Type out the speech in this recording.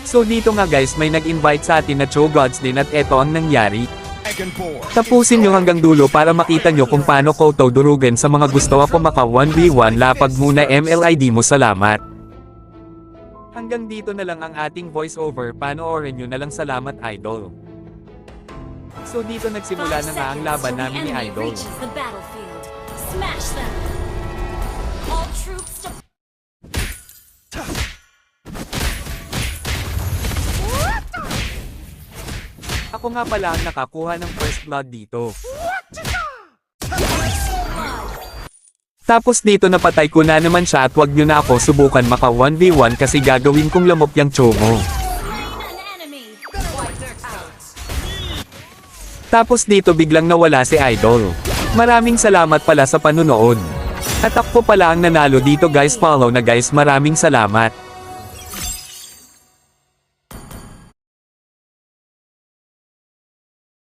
So dito nga guys may nag-invite sa atin na Cho'Gods din at eto ang nangyari. Tapusin nyo hanggang dulo para makita nyo kung paano ko to durugin sa mga gusto ako maka 1v1 lapag muna MLID mo salamat. Hanggang dito na lang ang ating voiceover, panoorin nyo na lang salamat idol. So dito nagsimula na nga ang laban namin ni Idol. Smash them. All troops to Ako nga pala ang nakakuha ng first blood dito. Tapos dito napatay ko na naman siya at wag nyo na ako subukan maka 1v1 kasi gagawin kong lamok yung Cho'Mo. an enemy. Tapos dito biglang nawala si Idol. Maraming salamat pala sa panunood. At ako pala ang nanalo dito guys, follow na guys, maraming salamat.